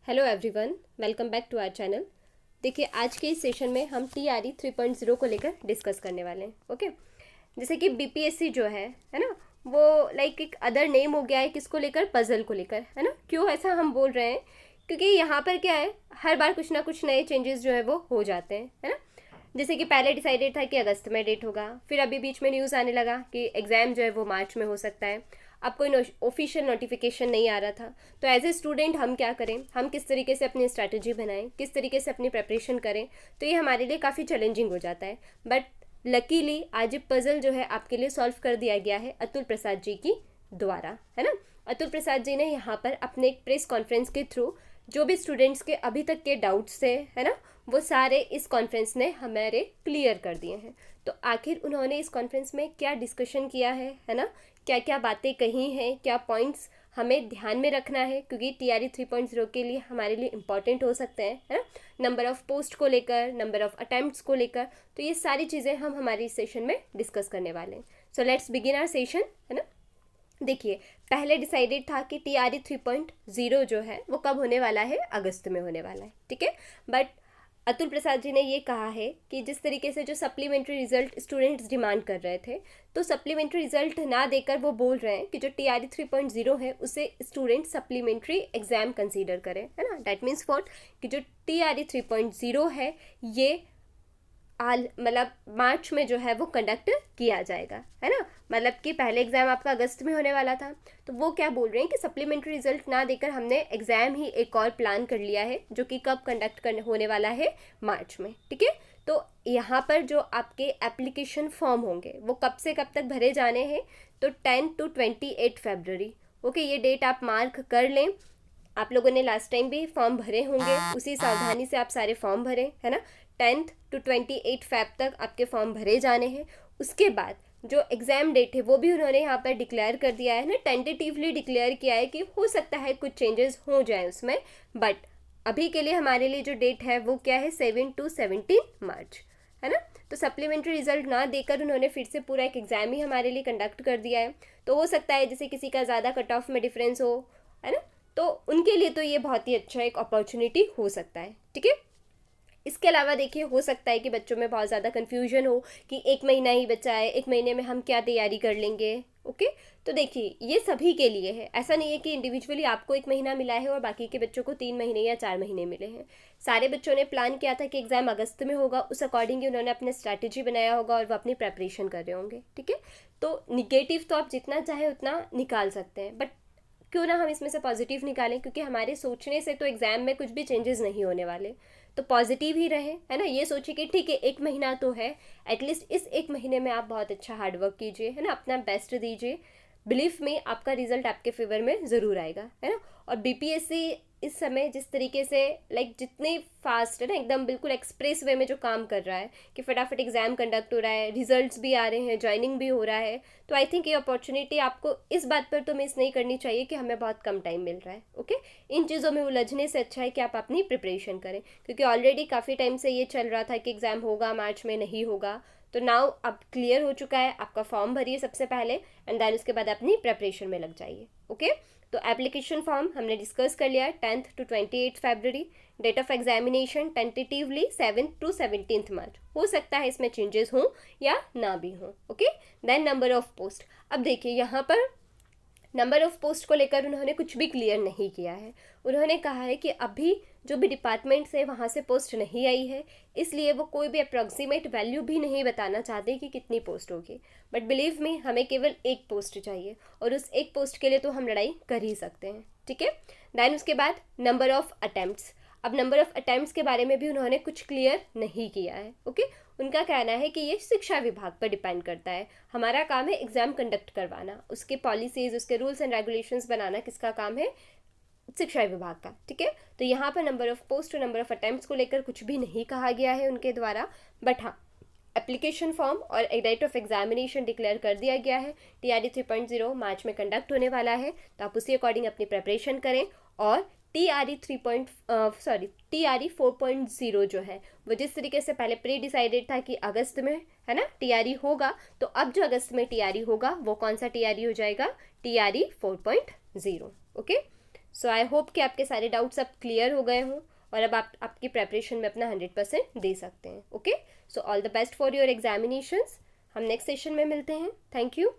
Hello everyone, welcome back to our channel. देखिए, आज के इस सेशन में हम TRE 3.0 को लेकर डिस्कस करने वाले हैं। ओके, जैसे कि BPSC जो है ना, वो लाइक एक अदर नेम हो गया है किसको लेकर, पजल को लेकर, है ना। क्यों ऐसा हम बोल रहे हैं? क्योंकि यहाँ पर क्या है, हर बार कुछ ना कुछ नए चेंजेस जो है वो हो जाते हैं, है ना। जैसे कि पहले डिसाइडेड था कि अगस्त में डेट होगा, फिर अभी बीच में न्यूज़ आने लगा कि एग्ज़ाम जो है वो मार्च में हो सकता है। अब कोई ऑफिशियल नोटिफिकेशन नहीं आ रहा था। तो एज ए स्टूडेंट हम क्या करें, हम किस तरीके से अपनी स्ट्रैटेजी बनाएं, किस तरीके से अपनी प्रेपरेशन करें, तो ये हमारे लिए काफ़ी चैलेंजिंग हो जाता है। बट लकीली आज ये पजल जो है आपके लिए सॉल्व कर दिया गया है अतुल प्रसाद जी की द्वारा, है ना। अतुल प्रसाद जी ने यहाँ पर अपने एक प्रेस कॉन्फ्रेंस के थ्रू जो भी स्टूडेंट्स के अभी तक के डाउट्स थे, है ना, वो सारे इस कॉन्फ्रेंस ने हमारे क्लियर कर दिए हैं। तो आखिर उन्होंने इस कॉन्फ्रेंस में क्या डिस्कशन किया है ना, क्या क्या बातें कही हैं, क्या पॉइंट्स हमें ध्यान में रखना है, क्योंकि TRE 3.0 के लिए हमारे लिए इम्पॉर्टेंट हो सकते हैं, है ना। नंबर ऑफ़ पोस्ट को लेकर, नंबर ऑफ़ अटैम्प्ट्स को लेकर, तो ये सारी चीज़ें हम हमारे इस सेशन में डिस्कस करने वाले हैं। So let's begin our session, है ना। देखिए, पहले डिसाइडेड था कि TRE 3.0 जो है वो कब होने वाला है, अगस्त में होने वाला है, ठीक है। बट अतुल प्रसाद जी ने ये कहा है कि जिस तरीके से जो सप्लीमेंट्री रिजल्ट स्टूडेंट्स डिमांड कर रहे थे, तो सप्लीमेंट्री रिजल्ट ना देकर वो बोल रहे हैं कि जो TRE 3.0 है उसे स्टूडेंट सप्लीमेंट्री एग्जाम कंसीडर करें, है ना। डैट मीन्स व्हाट, कि जो TRE 3.0 है ये मतलब मार्च में जो है वो कंडक्ट किया जाएगा, है ना। मतलब कि पहले एग्ज़ाम आपका अगस्त में होने वाला था, तो वो क्या बोल रहे हैं कि सप्लीमेंट्री रिजल्ट ना देकर हमने एग्ज़ाम ही एक और प्लान कर लिया है, जो कि कब कंडक्ट करने होने वाला है, मार्च में, ठीक है। तो यहाँ पर जो आपके एप्लीकेशन फॉर्म होंगे वो कब से कब तक भरे जाने हैं, तो 10 to 28 फरवरी। ओके, ये डेट आप मार्क कर लें। आप लोगों ने लास्ट टाइम भी फॉर्म भरे होंगे, उसी सावधानी से आप सारे फॉर्म भरें, है ना। 10 to 28 फैब तक आपके फॉर्म भरे जाने हैं। उसके बाद जो एग्ज़ाम डेट है वो भी उन्होंने यहाँ पर डिक्लेयर कर दिया है ना, टेंटेटिवली डिक्लेयर किया है कि हो सकता है कुछ चेंजेस हो जाए उसमें। बट अभी के लिए हमारे लिए जो डेट है वो क्या है, 7 to 17 मार्च, है ना। तो सप्लीमेंट्री रिजल्ट ना देकर उन्होंने फिर से पूरा एक एग्ज़ाम ही हमारे लिए कंडक्ट कर दिया है। तो हो सकता है जैसे किसी का ज़्यादा कट ऑफ में डिफरेंस हो, है ना, तो उनके लिए तो ये बहुत ही अच्छा एक अपॉर्चुनिटी हो सकता है, ठीक है। इसके अलावा देखिए, हो सकता है कि बच्चों में बहुत ज़्यादा कन्फ्यूजन हो कि एक महीना ही बचा है, एक महीने में हम क्या तैयारी कर लेंगे। ओके, तो देखिए ये सभी के लिए है, ऐसा नहीं है कि इंडिविजुअली आपको एक महीना मिला है और बाकी के बच्चों को 3 महीने या 4 महीने मिले हैं। सारे बच्चों ने प्लान किया था कि एग्ज़ाम अगस्त में होगा, उस अकॉर्डिंग ही उन्होंने अपने स्ट्रैटेजी बनाया होगा और वो अपनी प्रेपरेशन कर रहे होंगे, ठीक है। तो निगेटिव तो आप जितना चाहे उतना निकाल सकते हैं, बट क्यों ना हम इसमें से पॉजिटिव निकालें, क्योंकि हमारे सोचने से तो एग्ज़ाम में कुछ भी चेंजेस नहीं होने वाले। तो पॉजिटिव ही रहे, है ना। ये सोचिए कि ठीक है, एक महीना तो है, एटलीस्ट इस एक महीने में आप बहुत अच्छा हार्डवर्क कीजिए, है ना, अपना बेस्ट दीजिए। बिलीव में आपका रिजल्ट आपके फेवर में ज़रूर आएगा, है ना। और BPSC इस समय जिस तरीके से लाइक जितने फास्ट है ना, एकदम बिल्कुल एक्सप्रेस वे में जो काम कर रहा है कि फटाफट एग्ज़ाम कंडक्ट हो रहा है, रिजल्ट्स भी आ रहे हैं, ज्वाइनिंग भी हो रहा है, तो आई थिंक ये अपॉर्चुनिटी आपको इस बात पर तो मिस नहीं करनी चाहिए कि हमें बहुत कम टाइम मिल रहा है। ओके, इन चीज़ों में उलझने से अच्छा है कि आप अपनी प्रिपरेशन करें, क्योंकि ऑलरेडी काफ़ी टाइम से ये चल रहा था कि एग्ज़ाम होगा मार्च में, नहीं होगा। तो नाउ अब क्लियर हो चुका है, आपका फॉर्म भरिए सबसे पहले एंड देन उसके बाद अपनी प्रेपरेशन में लग जाइए। ओके, तो एप्लीकेशन फॉर्म हमने डिस्कस कर लिया, 10 to 28 फरवरी। Date of examination tentatively 7 to 17 March. हो सकता है इसमें चेंजेस हों या ना भी हों। Okay, then number of post. अब देखिए यहाँ पर नंबर ऑफ पोस्ट को लेकर उन्होंने कुछ भी क्लियर नहीं किया है। उन्होंने कहा है कि अभी जो भी डिपार्टमेंट से वहाँ से पोस्ट नहीं आई है, इसलिए वो कोई भी अप्रॉक्सीमेट वैल्यू भी नहीं बताना चाहते कि कितनी पोस्ट होगी। बट बिलीव मी, हमें केवल एक पोस्ट चाहिए और उस एक पोस्ट के लिए तो हम लड़ाई कर ही सकते हैं, ठीक है। दैन उसके बाद नंबर ऑफ अटैम्प्ट्स। अब नंबर ऑफ अटैम्प्ट्स के बारे में भी उन्होंने कुछ क्लियर नहीं किया है। ओके, उनका कहना है कि ये शिक्षा विभाग पर डिपेंड करता है, हमारा काम है एग्ज़ाम कंडक्ट करवाना, उसके पॉलिसीज़, उसके रूल्स एंड रेगुलेशंस बनाना किसका काम है, शिक्षा विभाग का, ठीक है। तो यहाँ पर नंबर ऑफ पोस्ट और नंबर ऑफ अटैम्प्ट्स को लेकर कुछ भी नहीं कहा गया है उनके द्वारा। बट हाँ, एप्लीकेशन फॉर्म और डेट ऑफ एग्जामिनेशन डिक्लेयर कर दिया गया है। TRE 3.0 मार्च में कंडक्ट होने वाला है, तो आप उसी अकॉर्डिंग अपनी प्रेपरेशन करें। और TRE 4.0 जो है वो जिस तरीके से पहले प्री डिसाइडेड था कि अगस्त में, है ना, TRE होगा, तो अब जो अगस्त में TRE होगा वो कौन सा TRE हो जाएगा, TRE 4.0। Okay, so I hope कि आपके सारे डाउट्स अब क्लियर हो गए हों और अब आप आपकी प्रेपरेशन में अपना 100% दे सकते हैं. Okay, so all the best for your examinations. हम नेक्स्ट सेशन में मिलते हैं. Thank you.